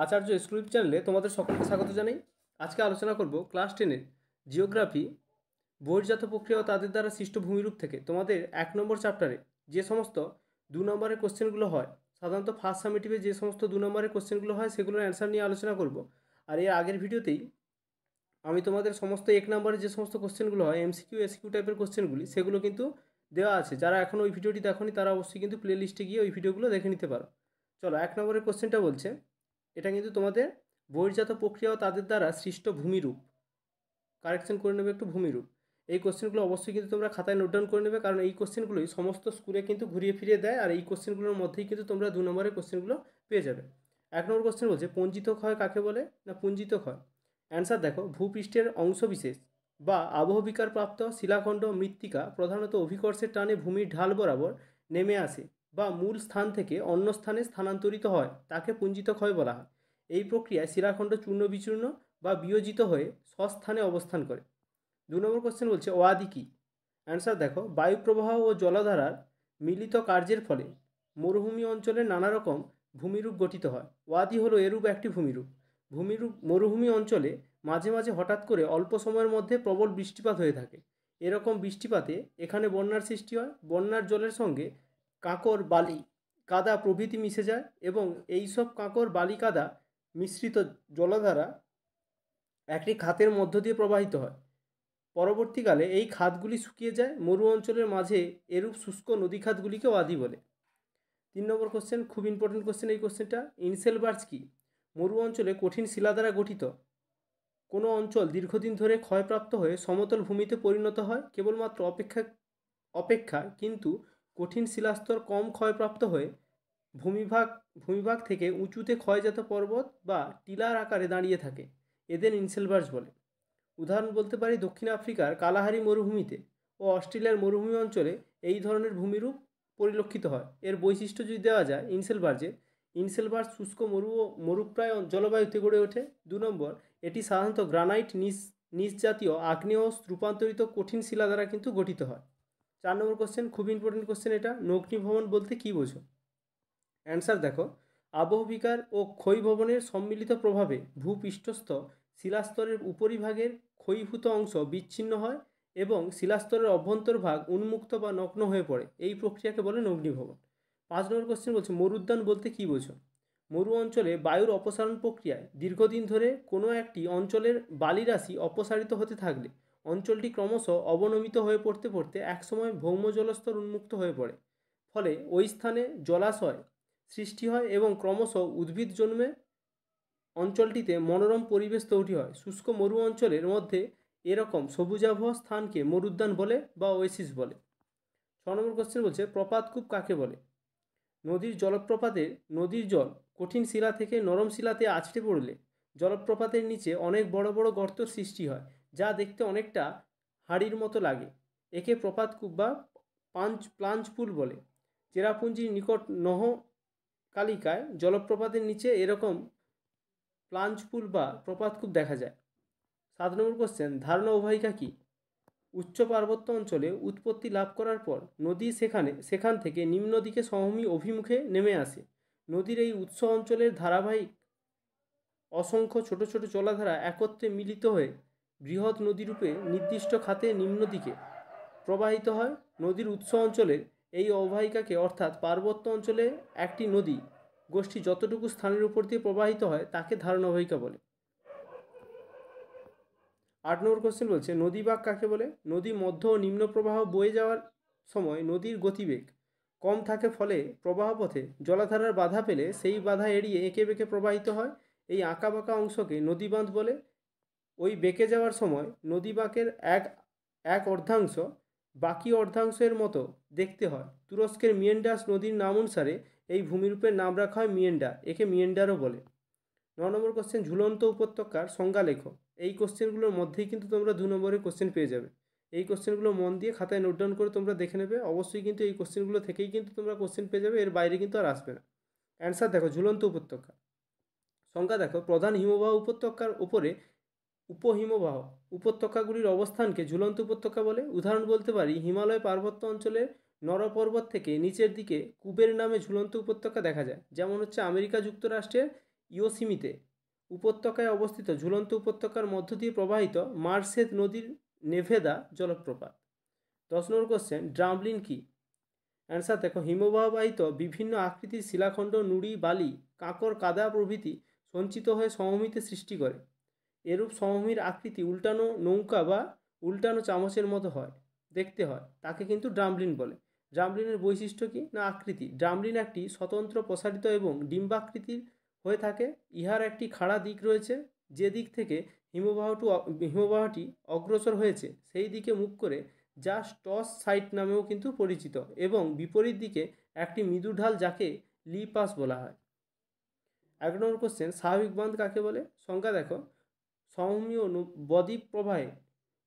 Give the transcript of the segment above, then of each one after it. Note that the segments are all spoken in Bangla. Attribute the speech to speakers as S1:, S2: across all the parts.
S1: আচার্য স্ক্রিপ্ট চ্যানেলে তোমাদের সকলকে স্বাগত জানাই। আজকে আলোচনা করব ক্লাস 10-এর জিওগ্রাফি বহির্জাত প্রক্রিয়া ও তাদের দ্বারা সৃষ্ট ভূমিরূপ থেকে তোমাদের 1 নম্বর চ্যাপ্টারে যে সমস্ত 2 নম্বরের কোশ্চেনগুলো হয়, সাধারণত ফার্স্ট সামেটিভে যে সমস্ত 2 নম্বরের কোশ্চেনগুলো হয় সেগুলোর অ্যান্সার নিয়ে আলোচনা করব। আর এর আগের ভিডিওতেই আমি তোমাদের সমস্ত 1 নম্বরের যে সমস্ত কোশ্চেনগুলো হয় এমসিকিউ এসকিউ টাইপের কোশ্চেনগুলি সেগুলো কিন্তু দেওয়া আছে। যারা এখন ওই ভিডিওটি দেখোনি তারা অবশ্যই কিন্তু প্লে লিস্টে গিয়ে ওই ভিডিওগুলো দেখে নিতে পারো। চলো 1 নম্বরের কোশ্চেনটা বলছে, এটা কিন্তু তোমাদের বহির্জাত প্রক্রিয়া ও তাদের দ্বারা সৃষ্ট ভূমিরূপ, কারেকশন করে নেবে একটু ভূমিরূপ। এই কোশ্চেনগুলো অবশ্যই কিন্তু তোমরা খাতায় নোট ডাউন করে নেবে, কারণ এই কোশ্চেনগুলোই সমস্ত স্কুলে কিন্তু ঘুরিয়ে ফিরিয়ে দেয়, আর এই কোশ্চেনগুলোর মধ্যেই কিন্তু তোমরা 2 নম্বরের কোশ্চেনগুলো পেয়ে যাবে। 1 নম্বর কোশ্চেন বলছে পঞ্জিত ক্ষয় কাকে বলে না পুঞ্জিত ক্ষয়। অ্যান্সার দেখো, ভূপৃষ্ঠের অংশবিশেষ বা আবহবিকার প্রাপ্ত শিলাখণ্ড মৃত্তিকা প্রধানত অভিকর্ষের টানে ভূমির ঢাল বরাবর নেমে আসে বা মূল স্থান থেকে অন্য স্থানে স্থানান্তরিত হয়, তাকে পুঞ্জিত ক্ষয় বলা হয়। এই প্রক্রিয়ায় শিলাখণ্ড চূর্ণ বিচূর্ণ বা বিয়োজিত হয়ে স্বস্থানে অবস্থান করে। 2 নম্বর কোশ্চেন বলছে ওয়াদি কী। অ্যান্সার দেখো, বায়ুপ্রবাহ ও জলাধারার মিলিত কার্যের ফলে মরুভূমি অঞ্চলে নানা রকম ভূমিরূপ গঠিত হয়। ওয়াদি হলো এরূপ একটি ভূমিরূপ। মরুভূমি অঞ্চলে মাঝে মাঝে হঠাৎ করে অল্প সময়ের মধ্যে প্রবল বৃষ্টিপাত হয়ে থাকে। এরকম বৃষ্টিপাতে এখানে বন্যার সৃষ্টি হয়। বন্যার জলের সঙ্গে কাঁকর বালি কাদা প্রভৃতি মিশে যায় এবং এইসব কাঁকর বালি কাদা মিশ্রিত জলধারা একটি খাতের মধ্য দিয়ে প্রবাহিত হয়। পরবর্তীকালে এই খাতগুলি শুকিয়ে যায়। মরু অঞ্চলের মাঝে এরূপ শুষ্ক নদী খাতগুলিকে ওয়াদি বলে। 3 নম্বর কোশ্চেন, খুব ইম্পর্টেন্ট কোশ্চেন এই কোশ্চেনটা। ইনসেলবার্স কি। মরু অঞ্চলে কঠিন শিলা দ্বারা গঠিত কোনো অঞ্চল দীর্ঘদিন ধরে ক্ষয়প্রাপ্ত হয়ে সমতল ভূমিতে পরিণত হয়। কেবলমাত্র অপেক্ষা কিন্তু কঠিন শিলাস্তর কম ক্ষয়প্রাপ্ত হয়ে ভূমিভাগ থেকে উঁচুতে ক্ষয়জাত পর্বত বা টিলার আকারে দাঁড়িয়ে থাকে। এদের ইনসেলবার্স বলে। উদাহরণ বলতে পারি দক্ষিণ আফ্রিকার কালাহারি মরুভূমিতে ও অস্ট্রেলিয়ার মরুভূমি অঞ্চলে এই ধরনের ভূমিরূপ পরিলক্ষিত হয়। এর বৈশিষ্ট্য যদি দেওয়া যায় ইনসেলবার্স শুষ্ক মরু ও মরুপ্রায় জলবায়ুতে গড়ে ওঠে। 2 নম্বর, এটি সাধারণত গ্রানাইট নিচ জাতীয় আগ্নেয় রূপান্তরিত কঠিন শিলা দ্বারা কিন্তু গঠিত হয়। 4 নম্বর কোশ্চেন, খুব ইম্পর্টেন্ট কোশ্চেন এটা। নগ্নিভবন বলতে কী বোঝো। অ্যান্সার দেখো, আবহবিকার ও ক্ষয়ভবনের সম্মিলিত প্রভাবে ভূপৃষ্ঠস্থ শিলাস্তরের উপরিভাগের ক্ষয়ীভূত অংশ বিচ্ছিন্ন হয় এবং শিলাস্তরের অভ্যন্তরভাগ উন্মুক্ত বা নগ্ন হয়ে পড়ে। এই প্রক্রিয়াকে বলে নগ্নিভবন। 5 নম্বর কোশ্চেন বলছে মরুদ্যান বলতে কী বোঝো। মরু অঞ্চলে বায়ুর অপসারণ প্রক্রিয়ায় দীর্ঘদিন ধরে কোনো একটি অঞ্চলের বালিরাশি অপসারিত হতে থাকলে অঞ্চলটি ক্রমশ অবনমিত হয়ে পড়তে পড়তে একসময় ভৌম জলস্তর উন্মুক্ত হয়ে পড়ে। ফলে ওই স্থানে জলাশয় সৃষ্টি হয় এবং ক্রমশ উদ্ভিদ জন্মে অঞ্চলটিতে মনোরম পরিবেশ তৈরি হয়। শুষ্ক মরু অঞ্চলের মধ্যে এরকম সবুজাভ স্থানকে মরুদ্যান বলে বা ওয়েসিস বলে। 6 নম্বর কোশ্চেন বলছে প্রপাতকূপ কাকে বলে। নদীর জল কঠিন শিলা থেকে নরম শিলাতে আছড়ে পড়লে জলপ্রপাতের নিচে অনেক বড় বড় গর্তর সৃষ্টি হয়, যা দেখতে অনেকটা হাড়ির মতো লাগে। একে প্রপাতকূপ বা প্লাঞ্জ পুল বলে। চেরাপুঞ্জির নিকট কালিকায় জলপ্রপাতের নিচে এরকম প্লাঞ্জ পুল বা প্রপাতকূপ দেখা যায়। 7 নম্বর কোশ্চেন, ধারণা অববাহিকা কী। উচ্চ পার্বত্য অঞ্চলে উৎপত্তি লাভ করার পর নদী সেখান থেকে নিম্ন দিকে সমভূমি অভিমুখে নেমে আসে। নদীর এই উৎস অঞ্চলের ধারাবাহিক অসংখ্য ছোট ছোট জলাধারা একত্রে মিলিত হয়ে বৃহৎ নদীরূপে নির্দিষ্ট খাতে নিম্ন দিকে প্রবাহিত হয়। নদীর উৎস অঞ্চলের এই অববাহিকাকে অর্থাৎ পার্বত্য অঞ্চলে একটি নদী গোষ্ঠী যতটুকু স্থানের উপর দিয়ে প্রবাহিত হয় তাকে ধারণা অববাহিকা বলে। 8 নম্বর কোশ্চেন বলছে নদীবাগ কাকে বলে। নদী মধ্য ও নিম্ন প্রবাহ বয়ে যাওয়ার সময় নদীর গতিবেগ কম থাকে, ফলে প্রবাহপথে জলাধারার বাধা পেলে সেই বাধা এড়িয়ে এঁকে বেঁকে প্রবাহিত হয়। এই আঁকা বাঁকা অংশকে নদীবাঁধ বলে। ওই বেঁকে যাওয়ার সময় নদীবাঁকের এক অর্ধাংশ বাকি অর্ধাংশের মতো দেখতে হয়। তুরস্কের মিয়েন্ডাস নদীর নাম অনুসারে এই ভূমিরূপের নাম রাখা হয় মিয়েন্ডার। একে মিয়েন্ডারও বলে। 9 নম্বর কোশ্চেন ঝুলন্ত উপত্যকার সংজ্ঞা লেখো। এই কোশ্চেনগুলোর মধ্যেই কিন্তু তোমরা 2 নম্বরের কোশ্চেন পেয়ে যাবে। এই কোশ্চেনগুলো মন দিয়ে খাতায় নোট ডাউন করে তোমরা দেখে নেবে। অবশ্যই কিন্তু এই কোশ্চেনগুলো থেকেই কিন্তু তোমরা কোশ্চেন পেয়ে যাবে, এর বাইরে কিন্তু আর আসবে না। অ্যান্সার দেখো, ঝুলন্ত উপত্যকা সংজ্ঞা দেখো, প্রধান হিমবাহ উপত্যকার উপরে উপহিমবাহ উপত্যকাগুলির অবস্থানকে ঝুলন্ত উপত্যকা বলে। উদাহরণ বলতে পারি হিমালয় পার্বত্য অঞ্চলের নরপর্বত থেকে নিচের দিকে কুবের নামে ঝুলন্ত উপত্যকা দেখা যায়, যেমন হচ্ছে আমেরিকা যুক্তরাষ্ট্রের ইয়োসিমিতে উপত্যকায় অবস্থিত ঝুলন্ত উপত্যকার মধ্য দিয়ে প্রবাহিত মার্সেদ নদীর নেভেদা জলপ্রপাত। 10 নম্বর কোশ্চেন, ড্রামলিন কি? অ্যান্সার দেখো, হিমবাহবাহিত বিভিন্ন আকৃতির শিলাখণ্ড, নুড়ি, বালি, কাঁকর, কাদা প্রভৃতি সঞ্চিত হয়ে সমভূমিতে সৃষ্টি করে। এরূপ সমভূমির আকৃতি উল্টানো নৌকা বা উল্টানো চামচের মতো হয়, দেখতে হয়, তাকে কিন্তু ড্রামলিন বলে। ড্রামলিনের বৈশিষ্ট্য কি? না আকৃতি। ড্রামলিন একটি স্বতন্ত্র প্রসারিত এবং ডিম্বাকৃতির হয়ে থাকে। ইহার একটি খাড়া দিক রয়েছে, যে দিক থেকে হিমবাহটি অগ্রসর হয়েছে সেই দিকে মুখ করে, যা স্টস সাইট নামেও কিন্তু পরিচিত, এবং বিপরীত দিকে একটি মৃদু ঢাল, যাকে লি পাস বলা হয়। 1 নম্বর কোশ্চেন, স্বাভাবিক বাঁধ কাকে বলে? সংজ্ঞা দেখো, সমভূমি ও বদ্বীপ প্রবাহে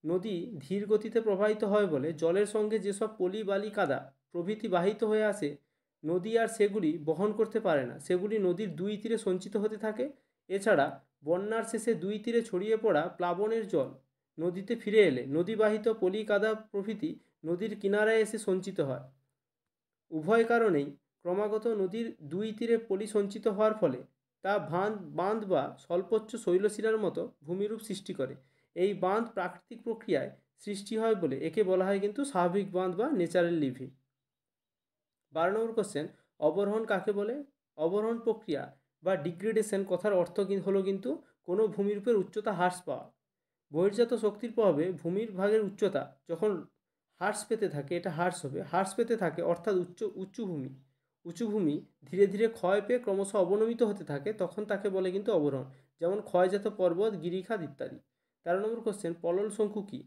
S1: নদী ধীর গতিতে প্রবাহিত হয় বলে জলের সঙ্গে যেসব পলি, বালি, কাদা প্রভৃতি বাহিত হয়ে আসে, নদী আর সেগুলি বহন করতে পারে না, সেগুলি নদীর দুই তীরে সঞ্চিত হতে থাকে। এছাড়া বন্যার শেষে দুই তীরে ছড়িয়ে পড়া প্লাবনের জল নদীতে ফিরে এলে নদীবাহিত পলি, কাদা প্রভৃতি নদীর কিনারায় এসে সঞ্চিত হয়। উভয় কারণেই ক্রমাগত নদীর দুই তীরে পলি সঞ্চিত হওয়ার ফলে তা বাঁধ বা স্বল্পোচ্চ শৈলশিলার মতো ভূমিরূপ সৃষ্টি করে। এই বাঁধ প্রাকৃতিক প্রক্রিয়ায় সৃষ্টি হয় বলে একে বলা হয় কিন্তু স্বাভাবিক বাঁধ বা ন্যাচারাল লিভি। 12 নম্বর কোশ্চেন, অবরোহণ কাকে বলে? অবরোহণ প্রক্রিয়া বা ডিগ্রেডেশন কথার অর্থ হলো কিন্তু কোনো ভূমিরূপের উচ্চতা হ্রাস পাওয়া। বহির্জাত শক্তির প্রভাবে ভূমির ভাগের উচ্চতা যখন হ্রাস পেতে থাকে, এটা হ্রাস পেতে থাকে, অর্থাৎ উঁচু ভূমি ধীরে ধীরে ক্ষয় পেয়ে ক্রমশ অবনমিত হতে থাকে, তখন তাকে বলে কিন্তু অবরোহণ, যেমন ক্ষয়জাত পর্বত, গিরিখাত ইত্যাদি। 13 নম্বর কোশ্চেন, পলল শঙ্কু কি?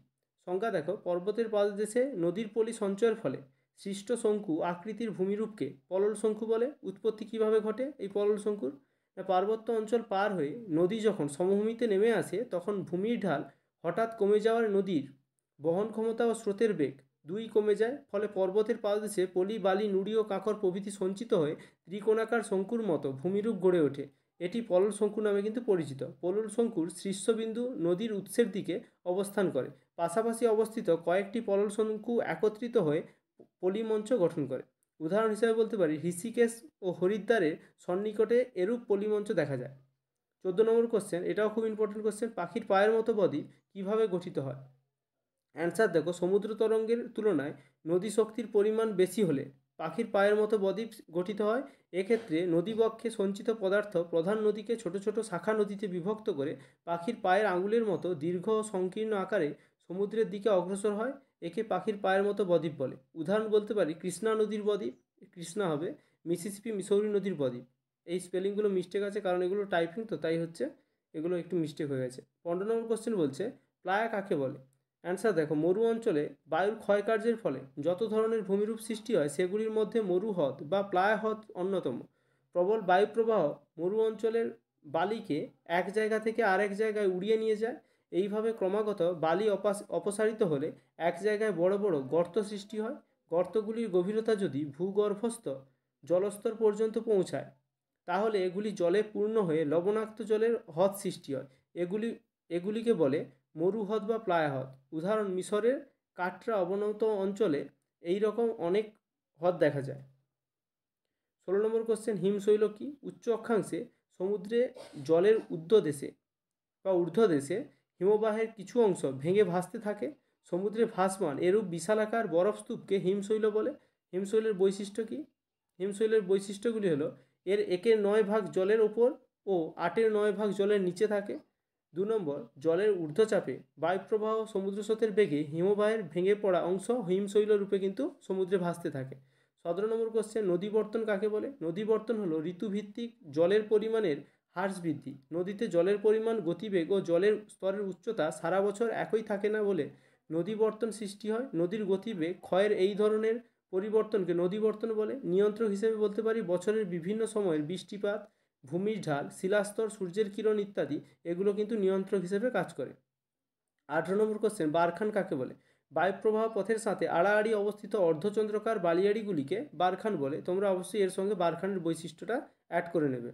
S1: সংজ্ঞা দেখো, পর্বতের পাদদেশে নদীর পলি সঞ্চয়ের ফলে সৃষ্ট শঙ্কু আকৃতির ভূমিরূপকে পলল শঙ্কু বলে। উৎপত্তি কিভাবে ঘটে এই পলল শঙ্কুর? পার্বত্য অঞ্চল পার হয়ে নদী যখন সমভূমিতে নেমে আসে, তখন ভূমির ঢাল হঠাৎ কমে যাওয়ার নদীর বহন ক্ষমতা ও স্রোতের বেগ দুই কমে যায়, ফলে পর্বতের পাদদেশে পলি, বালি, নুড়ি ও কাঁকর প্রভৃতি সঞ্চিত হয়ে ত্রিকোণাকার শঙ্কুর মতো ভূমিরূপ গড়ে ওঠে। এটি পলল শঙ্কু নামে কিন্তু পরিচিত। পলল শঙ্কুর শীর্ষবিন্দু নদীর উৎসের দিকে অবস্থান করে। পাশাপাশি অবস্থিত কয়েকটি পলল শঙ্কু একত্রিত হয়ে পলিমঞ্চ গঠন করে। উদাহরণ হিসেবে বলতে পারি, ঋষিকেশ ও হরিদ্বারের সন্নিকটে এরূপ পলিমঞ্চ দেখা যায়। 14 নম্বর কোশ্চেন, এটাও খুব ইম্পর্টেন্ট কোশ্চেন, পাখির পায়ের মতো বদ্বীপ কীভাবে গঠিত হয়? অ্যান্সার দেখো, সমুদ্র তরঙ্গের তুলনায় নদী শক্তির পরিমাণ বেশি হলে পাখির পায়ের মতো বদ্বীপ গঠিত হয়। এক্ষেত্রে নদীবক্ষে সঞ্চিত পদার্থ প্রধান নদীকে ছোট ছোট শাখা নদীতে বিভক্ত করে পাখির পায়ের আঙুলের মতো দীর্ঘ ও সংকীর্ণ আকারে সমুদ্রের দিকে অগ্রসর হয়। একে পাখির পায়ের মতো বদ্বীপ বলে। উদাহরণ বলতে পারি, কৃষ্ণা নদীর বদ্বীপ, কৃষ্ণা হবে, মিসিসিপি, মিসৌরি নদীর বদ্বীপ। এই স্পেলিংগুলো মিস্টেক আছে, কারণ এগুলো টাইপিং তো, তাই হচ্ছে এগুলো একটু মিস্টেক হয়ে গেছে। 15 নম্বর কোশ্চেন বলছে, প্লায়া কাকে বলে? অ্যান্সার দেখো, মরু অঞ্চলে বায়ুর ক্ষয়কার্যের ফলে যত ধরনের ভূমিরূপ সৃষ্টি হয়, সেগুলির মধ্যে মরুহ্রদ বা প্লায়া হ্রদ অন্যতম। প্রবল বায়ুপ্রবাহ মরু অঞ্চলের বালিকে এক জায়গা থেকে আরেক জায়গায় উড়িয়ে নিয়ে যায়। এইভাবে ক্রমাগত বালি অপসারিত হলে এক জায়গায় বড় বড় গর্ত সৃষ্টি হয়। গর্তগুলির গভীরতা যদি ভূগর্ভস্থ জলস্তর পর্যন্ত পৌঁছায়, তাহলে এগুলি জলে পূর্ণ হয়ে লবণাক্ত জলের হ্রদ সৃষ্টি হয়। এগুলিকে বলে মরুহ্রদ বা প্লায়া হ্রদ। উদাহরণ, মিশরের কাটরা অবনত অঞ্চলে এই রকম অনেক হ্রদ দেখা যায়। 16 নম্বর কোশ্চেন, হিমশৈল কি? উচ্চ অক্ষাংশে সমুদ্রে জলের ঊর্ধ্বদেশে হিমবাহের কিছু অংশ ভেঙে ভাসতে থাকে, সমুদ্রে ভাসমান এরূপ বিশালাকার বরফস্তূপকে হিমশৈল বলে। হিমশৈলের বৈশিষ্ট্য কি? হিমশৈলের বৈশিষ্ট্যগুলি হলো, এর 1/9 জলের ওপর ও 8/9 জলের নিচে থাকে। 2 নম্বর, জলের ঊর্ধ্বচাপে বায়ুপ্রবাহ সমুদ্র স্রোতের বেগে হিমবাহের ভেঙে পড়া অংশ হিমশৈল রূপে কিন্তু সমুদ্রে ভাসতে থাকে। 17 নম্বর কোশ্চেন, নদীবর্তন কাকে বলে? নদীবর্তন হলো ঋতুভিত্তিক জলের পরিমাণের হ্রাস বৃদ্ধি। নদীতে জলের পরিমাণ, গতিবেগ ও জলের স্তরের উচ্চতা সারা বছর একই থাকে না বলে নদীবর্তন সৃষ্টি হয়। নদীর গতিবেগ ক্ষয়ের এই ধরনের পরিবর্তনকে নদীবর্তন বলে। নিয়ন্ত্রক হিসেবে বলতে পারি, বছরের বিভিন্ন সময়ের বৃষ্টিপাত, ভূমির ঢাল, শিলাস্তর, সূর্যের কিরণ ইত্যাদি, এগুলো কিন্তু নিয়ন্ত্রক হিসেবে কাজ করে। 18 নম্বর কোশ্চেন, বারখান কাকে বলে? বায়ুপ্রবাহ পথের সাথে আড়াআড়ি অবস্থিত অর্ধচন্দ্রকার বালিয়াড়িগুলিকে বারখান বলে। তোমরা অবশ্যই এর সঙ্গে বারখানের বৈশিষ্ট্যটা অ্যাড করে নেবে,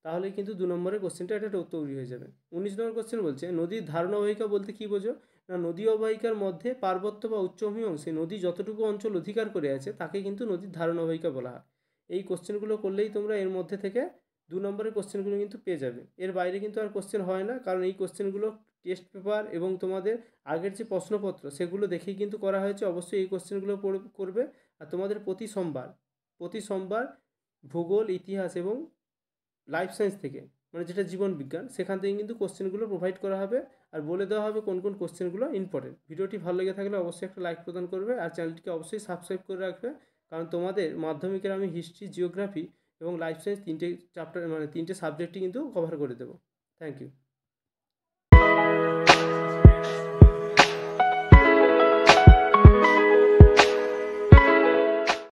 S1: তাহলে কিন্তু 2 নম্বরের কোশ্চেনটা এটা তৈরি হয়ে যাবে। 19 নম্বর কোশ্চেন বলছে, নদীর ধারণ অববাহিকা বলতে কী বোঝো? না, নদী অববাহিকার মধ্যে পার্বত্য বা উচ্চভূমি অংশে নদী যতটুকু অঞ্চল অধিকার করে আছে, তাকে কিন্তু নদীর ধারণ অববাহিকা বলা হয়। এই কোশ্চেনগুলো করলেই তোমরা এর মধ্যে থেকে 2 নম্বরের কোশ্চেনগুলো কিন্তু পেয়ে যাবে। এর বাইরে কিন্তু আর কোশ্চেন হয় না, কারণ এই কোশ্চেনগুলো টেস্ট পেপার এবং তোমাদের আগের যে প্রশ্নপত্র সেগুলো দেখেই কিন্তু করা হয়েছে। অবশ্যই এই কোশ্চেনগুলো করবে। আর তোমাদের প্রতি সোমবার ভূগোল, ইতিহাস এবং লাইফ সায়েন্স থেকে, মানে যেটা জীবন বিজ্ঞান, সেখান থেকে কিন্তু কোশ্চেনগুলো প্রোভাইড করা হবে আর বলে দেওয়া হবে কোন কোন কোশ্চেনগুলো ইম্পর্টেন্ট। ভিডিওটি ভালো লেগে থাকলে অবশ্যই একটা লাইক প্রদান করবে আর চ্যানেলটিকে অবশ্যই সাবস্ক্রাইব করে রাখবে, কারণ তোমাদের মাধ্যমিকের আমি হিস্ট্রি, জিওগ্রাফি এবং লাইফ সায়েন্স 3টে চ্যাপ্টার, মানে 3টে সাবজেক্টই কিন্তু কভার করে দেবো। Thank you.